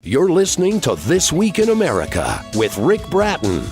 You're listening to This Week in America with Rick Bratton.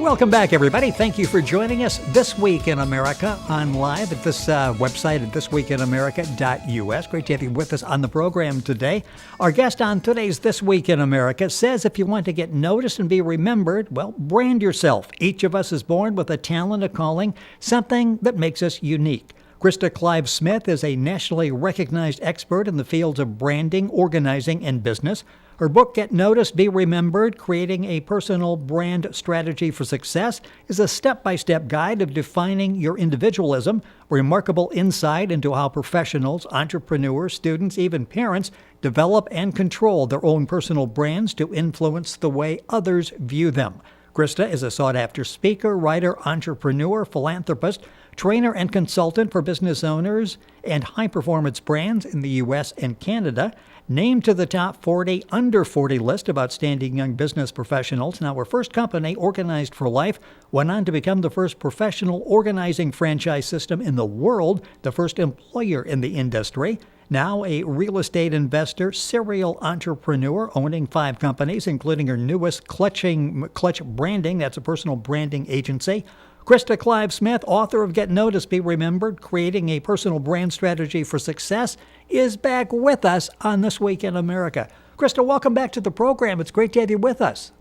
Welcome back, everybody. Thank you for joining us This Week in America on live at this website at thisweekinamerica.us. Great to have you with us on the program today. Our guest on today's This Week in America says if you want to get noticed and be remembered, well, brand yourself. Each of us is born with a talent, a calling, something that makes us unique. Krista Clive-Smith is a nationally recognized expert in the fields of branding, organizing, and business. Her book, Get Noticed, Be Remembered, Creating a Personal Brand Strategy for Success, is a step-by-step guide of defining your individualism, remarkable insight into how professionals, entrepreneurs, students, even parents develop and control their own personal brands to influence the way others view them. Krista is a sought-after speaker, writer, entrepreneur, philanthropist, trainer, and consultant for business owners and high-performance brands in the U.S. and Canada. Named to the top 40 under 40 list of outstanding young business professionals. Now, her first company, Organized for Life, went on to become the first professional organizing franchise system in the world, the first employer in the industry. Now a real estate investor, serial entrepreneur, owning 5 companies, including her newest Clutch Branding, that's a personal branding agency. Krista Clive-Smith, author of Get Noticed, Be Remembered, Creating a Personal Brand Strategy for Success, is back with us on This Week in America. Krista, welcome back to the program. It's great to have you with us.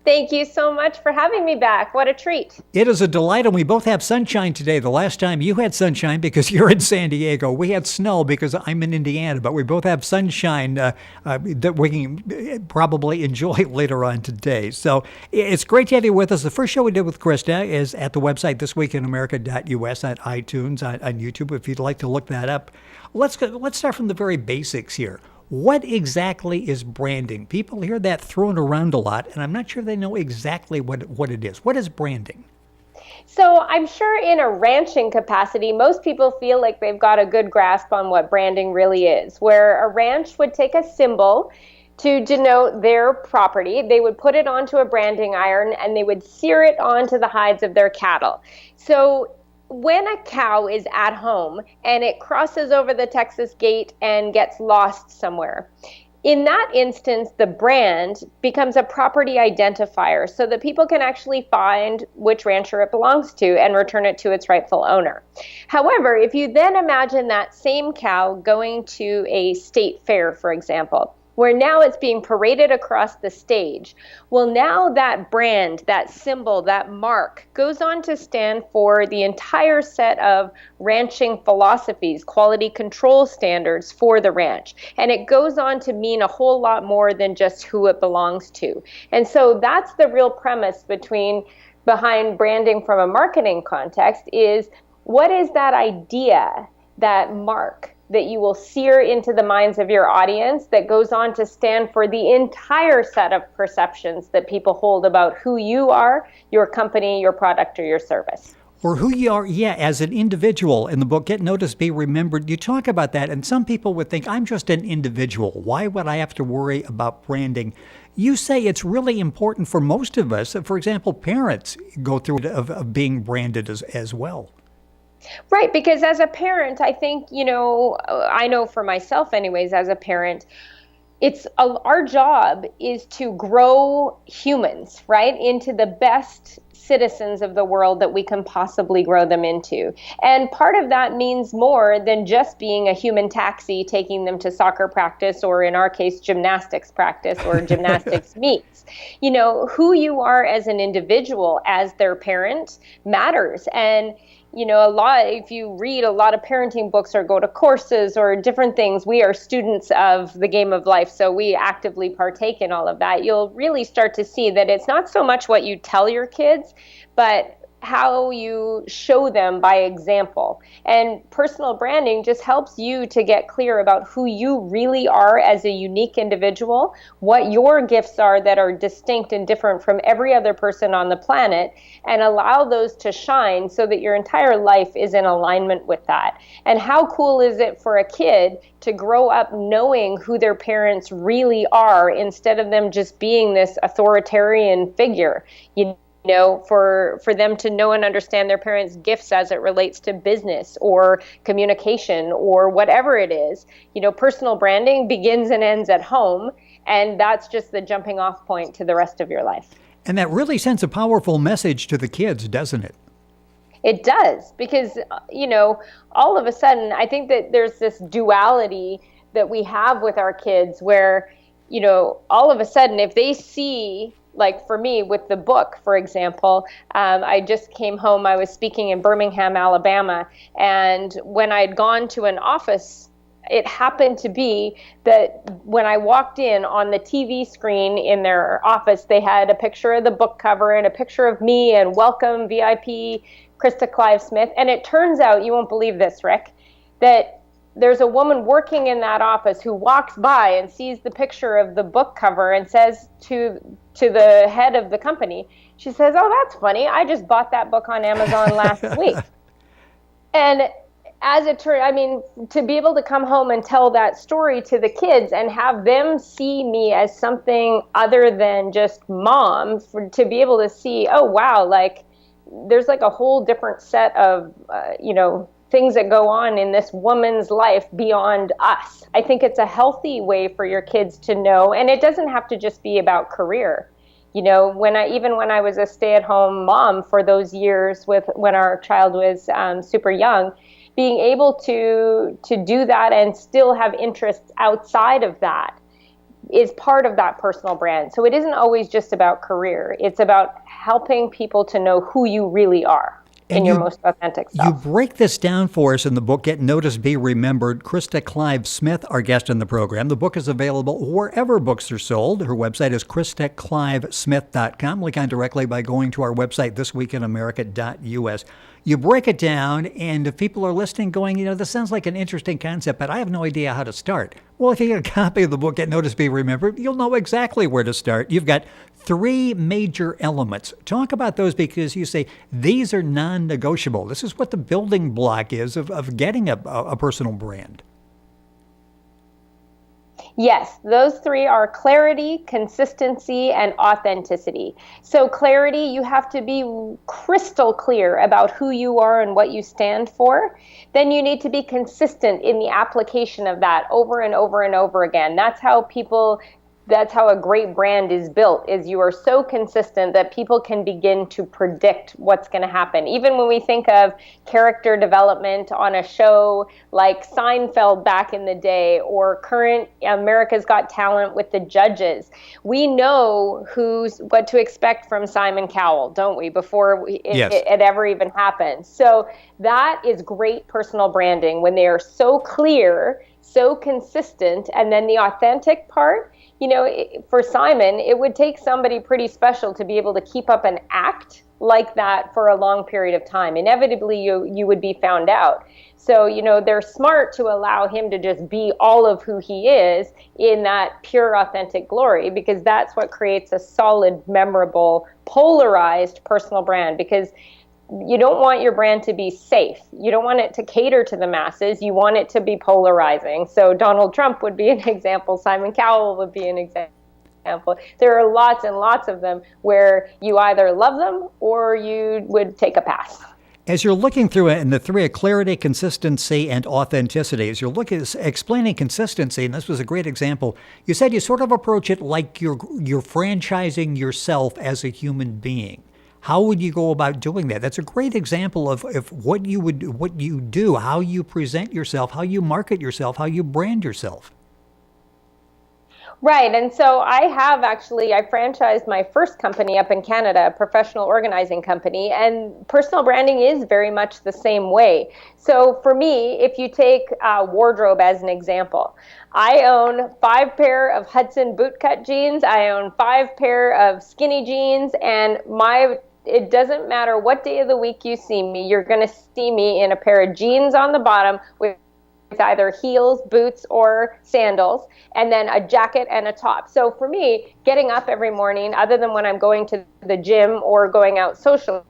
Thank you so much for having me back. What a treat. It is a delight, and we both have sunshine today. The last time you had sunshine because you're in San Diego. We had snow because I'm in Indiana, but we both have sunshine that we can probably enjoy later on today. So it's great to have you with us. The first show we did with Krista is at the website thisweekinamerica.us, on iTunes, on YouTube, if you'd like to look that up. Let's start from the very basics here. What exactly is branding? People hear that thrown around a lot, and I'm not sure they know exactly what it is. What is branding? So I'm sure in a ranching capacity, most people feel like they've got a good grasp on what branding really is, where a ranch would take a symbol to denote their property. They would put it onto a branding iron, and they would sear it onto the hides of their cattle. So when a cow is at home and it crosses over the Texas gate and gets lost somewhere, in that instance, the brand becomes a property identifier so that people can actually find which rancher it belongs to and return it to its rightful owner. However, if you then imagine that same cow going to a state fair, for example, where now it's being paraded across the stage. Well, now that brand, that symbol, that mark goes on to stand for the entire set of ranching philosophies, quality control standards for the ranch. And it goes on to mean a whole lot more than just who it belongs to. And so that's the real premise behind branding from a marketing context is what is that idea, that mark, that you will sear into the minds of your audience that goes on to stand for the entire set of perceptions that people hold about who you are, your company, your product, or your service. Or who you are, as an individual. In the book, Get Noticed, Be Remembered, you talk about that, and some people would think, I'm just an individual. Why would I have to worry about branding? You say it's really important for most of us. For example, parents go through it of being branded as well. Right, because as a parent, I think, I know for myself anyways, as a parent, our job is to grow humans, right, into the best citizens of the world that we can possibly grow them into. And part of that means more than just being a human taxi, taking them to soccer practice, or in our case, gymnastics practice or gymnastics meets. Who you are as an individual, as their parent, matters. And if you read a lot of parenting books or go to courses or different things, we are students of the game of life, so we actively partake in all of that. You'll really start to see that it's not so much what you tell your kids, but how you show them by example. And personal branding just helps you to get clear about who you really are as a unique individual, what your gifts are that are distinct and different from every other person on the planet, and allow those to shine so that your entire life is in alignment with that. And how cool is it for a kid to grow up knowing who their parents really are instead of them just being this authoritarian figure? for them to know and understand their parents' gifts as it relates to business or communication or whatever it is. Personal branding begins and ends at home, and that's just the jumping off point to the rest of your life. And that really sends a powerful message to the kids, doesn't it? It does, because, all of a sudden, I think that there's this duality that we have with our kids where, all of a sudden, if they see, like for me with the book, for example, I just came home, I was speaking in Birmingham, Alabama, and when I'd gone to an office, it happened to be that when I walked in, on the TV screen in their office, they had a picture of the book cover and a picture of me and welcome VIP Krista Clive-Smith. And it turns out, you won't believe this, Rick, that there's a woman working in that office who walks by and sees the picture of the book cover and says to the head of the company, she says, "Oh, that's funny. I just bought that book on Amazon last week." And as it turned, to be able to come home and tell that story to the kids and have them see me as something other than just mom, to be able to see, oh, wow, like there's like a whole different set of, things that go on in this woman's life beyond us. I think it's a healthy way for your kids to know, and it doesn't have to just be about career. When I was a stay-at-home mom for those years when our child was super young, being able to do that and still have interests outside of that is part of that personal brand. So it isn't always just about career. It's about helping people to know who you really are. And your most authentic self. You break this down for us in the book, Get Noticed, Be Remembered. Krista Clive-Smith, our guest in the program. The book is available wherever books are sold. Her website is KristaClivesmith.com. Click on directly by going to our website, thisweekinamerica.us. You break it down, and if people are listening going, this sounds like an interesting concept, but I have no idea how to start. Well, if you get a copy of the book, Get Noticed, Be Remembered, you'll know exactly where to start. You've got 3 major elements. Talk about those, because you say these are non-negotiable. This is what the building block is of getting a personal brand. Yes, those 3 are clarity, consistency, and authenticity. So clarity, you have to be crystal clear about who you are and what you stand for. Then you need to be consistent in the application of that over and over and over again. That's how a great brand is built, is you are so consistent that people can begin to predict what's going to happen. Even when we think of character development on a show like Seinfeld back in the day, or current America's Got Talent with the judges, we know what to expect from Simon Cowell, don't we, before it ever even happens. So that is great personal branding, when they are so clear, so consistent. And then the authentic part, for Simon, it would take somebody pretty special to be able to keep up an act like that for a long period of time. Inevitably, you would be found out. So, they're smart to allow him to just be all of who he is in that pure, authentic glory, because that's what creates a solid, memorable, polarized personal brand. Because you don't want your brand to be safe. You don't want it to cater to the masses. You want it to be polarizing. So Donald Trump would be an example. Simon Cowell would be an example. There are lots and lots of them where you either love them or you would take a pass. As you're looking through it, and the 3 are clarity, consistency, and authenticity, as you're looking at explaining consistency, and this was a great example, you said you sort of approach it like you're franchising yourself as a human being. How would you go about doing that? That's a great example of what you do, how you present yourself, how you market yourself, how you brand yourself. Right. And so I franchised my first company up in Canada, a professional organizing company, and personal branding is very much the same way. So for me, if you take wardrobe as an example, I own 5 pair of Hudson bootcut jeans. I own 5 pair of skinny jeans, and it doesn't matter what day of the week you see me, you're going to see me in a pair of jeans on the bottom with either heels, boots, or sandals, and then a jacket and a top. So for me, getting up every morning, other than when I'm going to the gym or going out socially,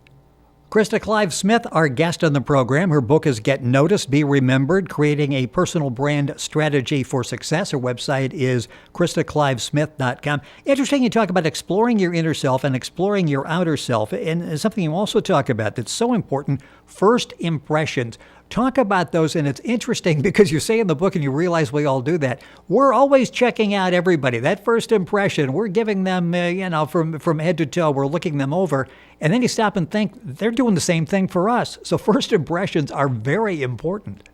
Krista Clive-Smith, our guest on the program. Her book is Get Noticed, Be Remembered, Creating a Personal Brand Strategy for Success. Her website is KristaClivesmith.com. Interesting, you talk about exploring your inner self and exploring your outer self. And something you also talk about that's so important, first impressions. Talk about those, and it's interesting because you say in the book, and you realize we all do that, we're always checking out everybody. That first impression, we're giving them, from head to toe, we're looking them over, and then you stop and think, they're doing the same thing for us. So first impressions are very important.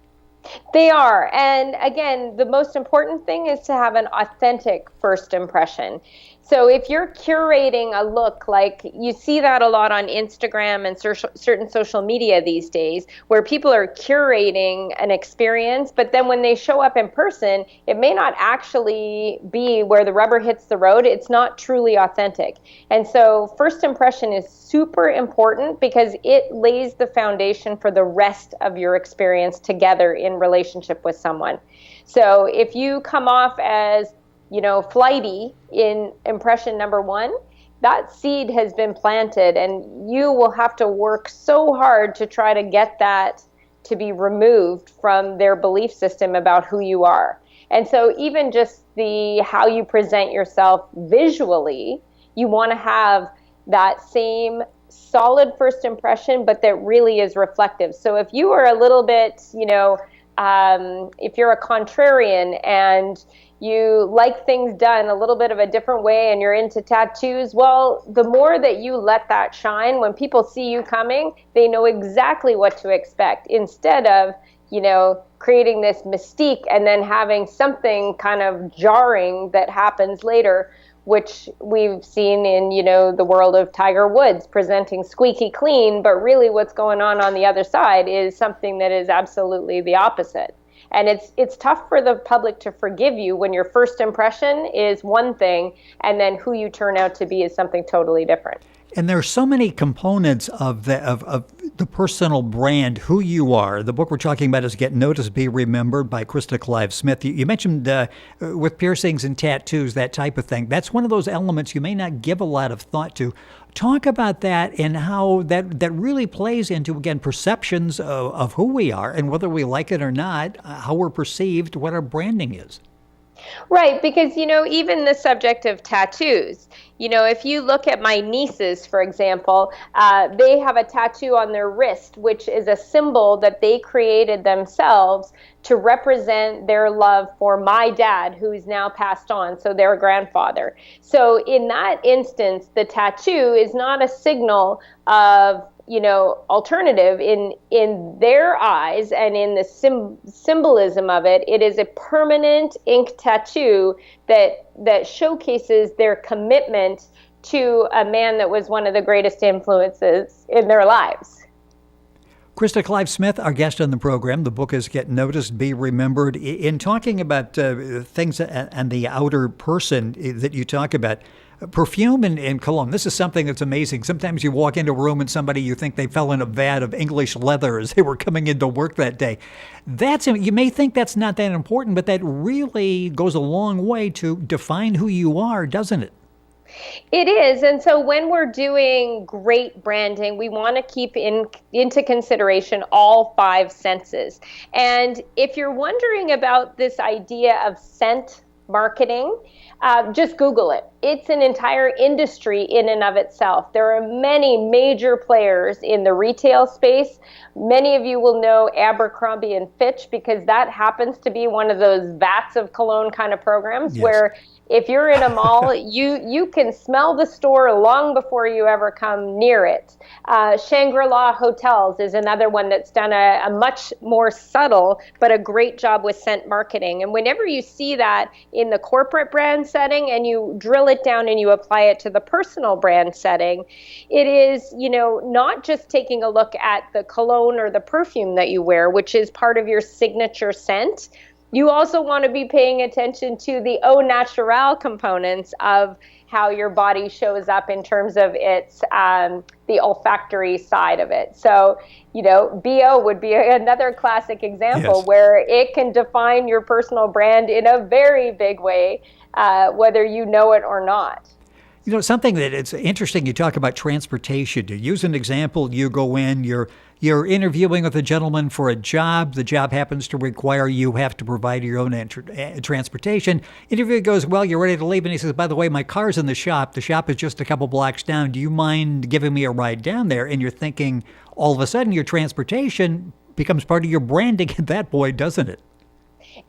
They are. And again, the most important thing is to have an authentic first impression. So if you're curating a look, like you see that a lot on Instagram and certain social media these days, where people are curating an experience, but then when they show up in person, it may not actually be where the rubber hits the road. It's not truly authentic. And so first impression is super important because it lays the foundation for the rest of your experience together in relationship with someone. So if you come off as flighty in impression number one, that seed has been planted, and you will have to work so hard to try to get that to be removed from their belief system about who you are. And so even just how you present yourself visually, you want to have that same solid first impression, but that really is reflective. So if you are a little bit, if you're a contrarian and you like things done a little bit of a different way and you're into tattoos, well, the more that you let that shine, when people see you coming, they know exactly what to expect, instead of, creating this mystique and then having something kind of jarring that happens later, which we've seen in, the world of Tiger Woods presenting squeaky clean, but really what's going on the other side is something that is absolutely the opposite. And it's tough for the public to forgive you when your first impression is one thing and then who you turn out to be is something totally different. And there are so many components of the personal brand, who you are. The book we're talking about is Get Noticed, Be Remembered by Krista Clive-Smith. You mentioned with piercings and tattoos, that type of thing. That's one of those elements you may not give a lot of thought to. Talk about that and how that really plays into, again, perceptions of who we are and whether we like it or not, how we're perceived, what our branding is. Right, because, even the subject of tattoos, if you look at my nieces, for example, they have a tattoo on their wrist, which is a symbol that they created themselves to represent their love for my dad, who is now passed on, so their grandfather. So in that instance, the tattoo is not a signal of alternative in their eyes, and in the symbolism of it, it is a permanent ink tattoo that showcases their commitment to a man that was one of the greatest influences in their lives. Krista Clive-Smith, our guest on the program. The book is Get Noticed, Be Remembered. In talking about things and the outer person that you talk about, perfume and cologne, this is something that's amazing. Sometimes you walk into a room and you think they fell in a vat of English leather as they were coming into work that day. You may think that's not that important, but that really goes a long way to define who you are, doesn't it? It is. And so when we're doing great branding, we want to keep into consideration all five senses. And if you're wondering about this idea of scent marketing, just Google it. It's an entire industry in and of itself. There are many major players in the retail space. Many of you will know Abercrombie and Fitch, because that happens to be one of those vats of cologne kind of programs. Yes. Where if you're in a mall, you can smell the store long before you ever come near it. Shangri-La Hotels is another one that's done a much more subtle but a great job with scent marketing. And whenever you see that in the corporate brand setting and you drill it down and you apply it to the personal brand setting, it is, not just taking a look at the cologne or the perfume that you wear, which is part of your signature scent. You also want to be paying attention to the au naturel components of how your body shows up in terms of its the olfactory side of it. So, BO would be another classic example. Yes. Where it can define your personal brand in a very big way, whether you know it or not. Something that it's interesting, you talk about transportation. To use an example, you go in, you're interviewing with a gentleman for a job. The job happens to require you have to provide your own transportation. Interview goes, well, you're ready to leave. And he says, by the way, my car's in the shop. The shop is just a couple blocks down. Do you mind giving me a ride down there? And you're thinking, all of a sudden, your transportation becomes part of your branding at that point, doesn't it?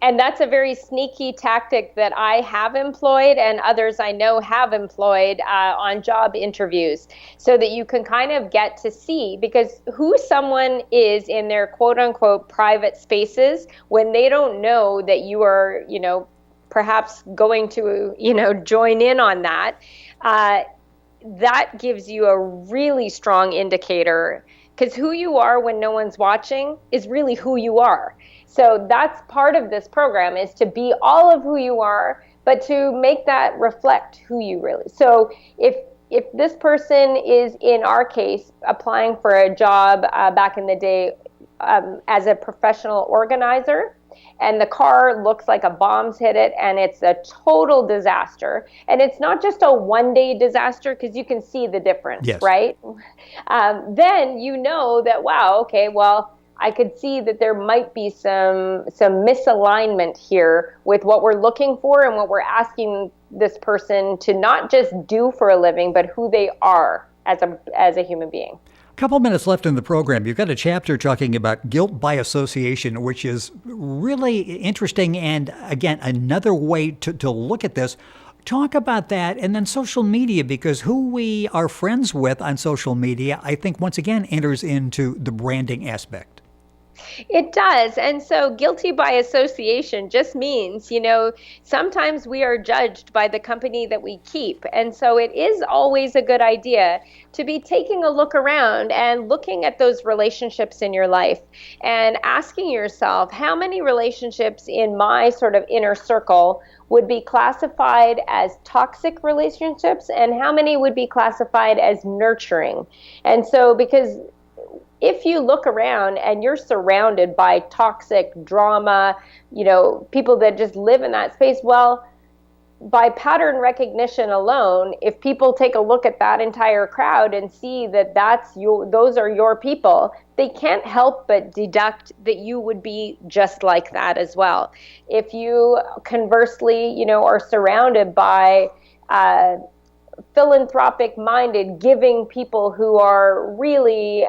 And that's a very sneaky tactic that I have employed and others I know have employed on job interviews, so that you can kind of get to see, because who someone is in their quote unquote private spaces when they don't know that you are, perhaps going to, join in on that, that gives you a really strong indicator, because who you are when no one's watching is really who you are. So that's part of this program, is to be all of who you are, but to make that reflect who you really. So if this person is, in our case, applying for a job back in the day as a professional organizer, and the car looks like a bomb's hit it and it's a total disaster, and it's not just a one-day disaster, because you can see the difference, yes. Right? Then you know that, wow, okay, well, I could see that there might be some misalignment here with what we're looking for and what we're asking this person to not just do for a living, but who they are as a human being. A couple minutes left in the program. You've got a chapter talking about guilt by association, which is really interesting, and again, another way to look at this. Talk about that, and then social media, because who we are friends with on social media, I think, once again, enters into the branding aspect. It does. And so guilty by association just means, sometimes we are judged by the company that we keep. And so it is always a good idea to be taking a look around and looking at those relationships in your life and asking yourself, how many relationships in my sort of inner circle would be classified as toxic relationships, and how many would be classified as nurturing? And so, because if you look around and you're surrounded by toxic drama, people that just live in that space, well, by pattern recognition alone, if people take a look at that entire crowd and see that those are your people, they can't help but deduct that you would be just like that as well. If you conversely, are surrounded by philanthropic-minded, giving people who are really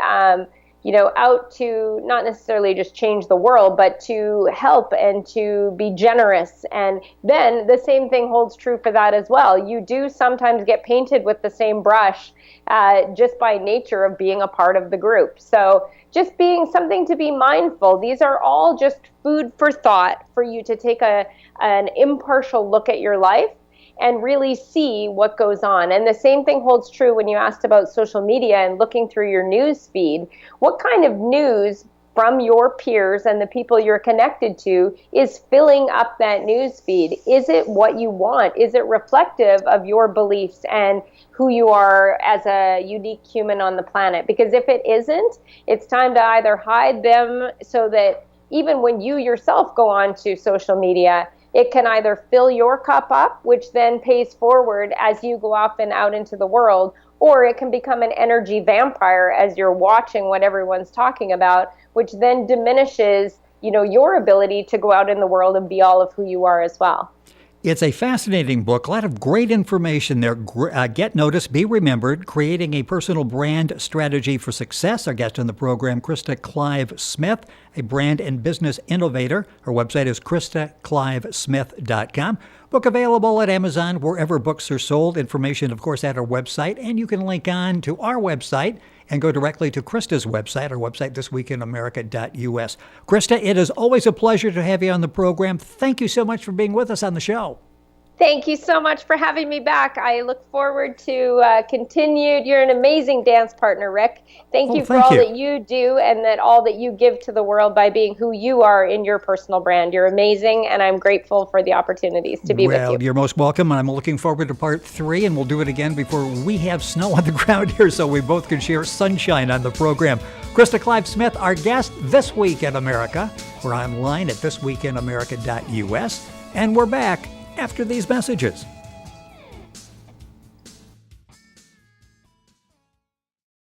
out to not necessarily just change the world, but to help and to be generous. And then the same thing holds true for that as well. You do sometimes get painted with the same brush just by nature of being a part of the group. So just being something to be mindful. These are all just food for thought for you to take an impartial look at your life and really see what goes on. And the same thing holds true when you asked about social media and looking through your news feed. What kind of news from your peers and the people you're connected to is filling up that news feed? Is it what you want? Is it reflective of your beliefs and who you are as a unique human on the planet? Because if it isn't, it's time to either hide them so that even when you yourself go on to social media, it can either fill your cup up, which then pays forward as you go off and out into the world, or it can become an energy vampire as you're watching what everyone's talking about, which then diminishes, your ability to go out in the world and be all of who you are as well. It's a fascinating book, a lot of great information there. Get noticed, be remembered, creating a personal brand strategy for success. Our guest on the program, Krista Clive-Smith, a brand and business innovator. Her website is KristaClivesmith.com. Book available at Amazon, wherever books are sold. Information, of course, at our website. And you can link on to our website and go directly to Krista's website, our website, thisweekinamerica.us. Krista, it is always a pleasure to have you on the program. Thank you so much for being with us on the show. Thank you so much for having me back. I look forward to continued. You're an amazing dance partner, Rick. Thank you for all that you do and all that you give to the world by being who you are in your personal brand. You're amazing, and I'm grateful for the opportunities to be with you. Well, you're most welcome, and I'm looking forward to part 3, and we'll do it again before we have snow on the ground here so we both can share sunshine on the program. Krista Clive-Smith, our guest This Week in America. We're online at thisweekinamerica.us, and we're back after these messages.